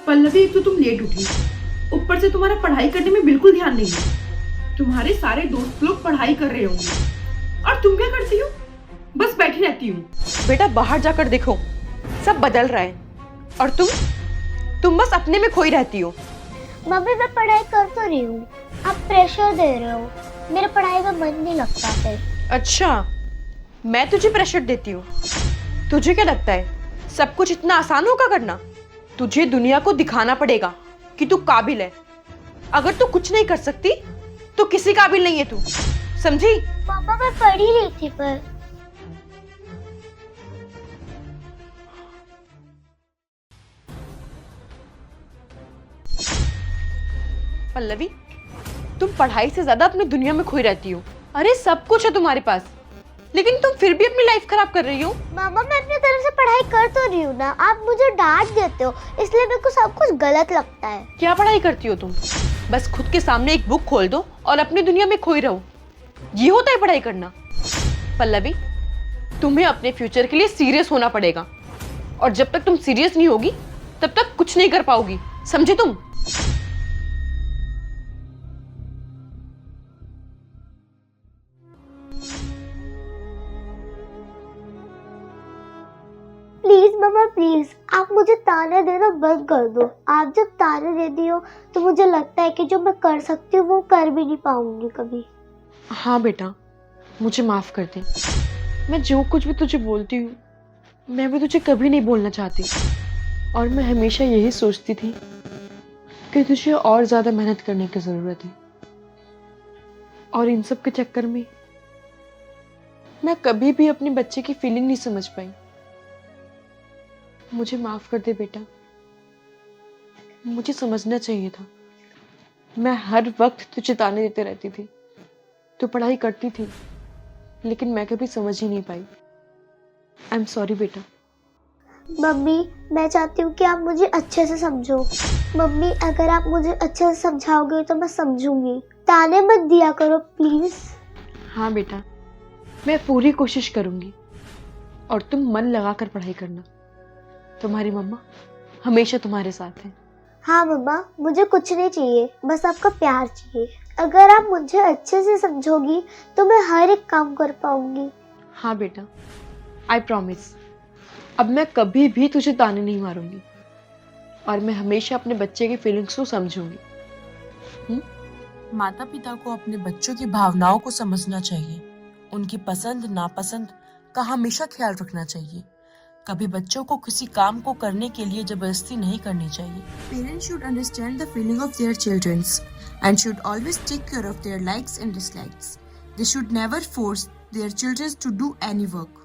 पल्लवी, एक तो तुम लेट उठी, ऊपर से तुम्हारा पढ़ाई करने में बिल्कुल ध्यान नहीं है। तुम्हारे सारे दोस्त लोग पढ़ाई कर रहे होंगे और तुम क्या करती हो? बस बैठी रहती हूँ। बेटा बाहर जाकर देखो, सब बदल रहा है और तुम बस अपने में खोई रहती हो। मम्मी मैं पढ़ाई कर तो रही हूँ, आप प्रेशर दे रहे हो, मेरे पढ़ाई में मन नहीं लगता फिर। अच्छा, मैं तुझे प्रेशर देती हूँ? तुझे क्या लगता है सब कुछ इतना आसान होगा करना? तुझे दुनिया को दिखाना पड़ेगा कि तू काबिल है। अगर तू कुछ नहीं कर सकती तो किसी काबिल नहीं है तू, समझी? पापा मैं पढ़ ही रही थी पर। पल्लवी, तुम पढ़ाई से ज्यादा अपनी दुनिया में खोई रहती हो। अरे सब कुछ है तुम्हारे पास, लेकिन तुम फिर भी अपनी लाइफ खराब कर रही हो। मामा मैं अपनी तरफ से पढ़ाई कर तो रही हूँ ना, आप मुझे डांट देते हो इसलिए मेरे को सब कुछ गलत लगता है। क्या पढ़ाई करती हो तुम? बस खुद के सामने एक बुक खोल दो और अपनी दुनिया में खोई रहो, ये होता है पढ़ाई करना? पल्लवी, तुम्हें अपने फ्यूचर के लिए सीरियस होना पड़ेगा और जब तक तुम सीरियस नहीं होगी तब तक कुछ नहीं कर पाओगी, समझे तुम? प्लीज मामा प्लीज, आप मुझे ताने देना बंद कर दो। आप जब ताने देती हो तो मुझे लगता है कि जो मैं कर सकती हूँ वो कर भी नहीं पाऊंगी कभी। हाँ बेटा, मुझे माफ कर दे। मैं जो कुछ भी तुझे बोलती हूँ मैं भी तुझे कभी नहीं बोलना चाहती, और मैं हमेशा यही सोचती थी कि तुझे और ज्यादा मेहनत करने की जरूरत है, और इन सब के चक्कर में मैं कभी भी अपने बच्चे की फीलिंग नहीं समझ पाई। मुझे माफ कर दे बेटा, मुझे समझना चाहिए था। मैं हर वक्त तुझे ताने देते रहती थी, तू पढ़ाई करती थी लेकिन मैं कभी समझ ही नहीं पाई। आई एम सॉरी बेटा। मम्मी मैं चाहती हूँ कि आप मुझे अच्छे से समझो। मम्मी अगर आप मुझे अच्छे से समझाओगे तो मैं समझूंगी, ताने मत दिया करो प्लीज। हाँ बेटा, मैं पूरी कोशिश करूंगी और तुम मन लगाकर पढ़ाई करना। तुम्हारी मम्मा हमेशा तुम्हारे साथ है। हाँ मम्मा, मुझे कुछ नहीं चाहिए, बस आपका प्यार चाहिए। अगर आप मुझे अच्छे से समझोगी तो मैं हर एक काम कर पाऊंगी। हाँ बेटा, आई प्रॉमिस। अब मैं कभी भी तुझे ताने नहीं मारूंगी और मैं हमेशा अपने बच्चे की फीलिंग्स को समझूंगी। माता पिता को अपने बच्चों की भावनाओं को समझना चाहिए, उनकी पसंद नापसंद का हमेशा ख्याल रखना चाहिए। कभी बच्चों को किसी काम को करने के लिए जबरदस्ती नहीं करनी चाहिए। Parents should understand the feeling of their children and should always take care of their likes and dislikes. They should never force their children to do any work.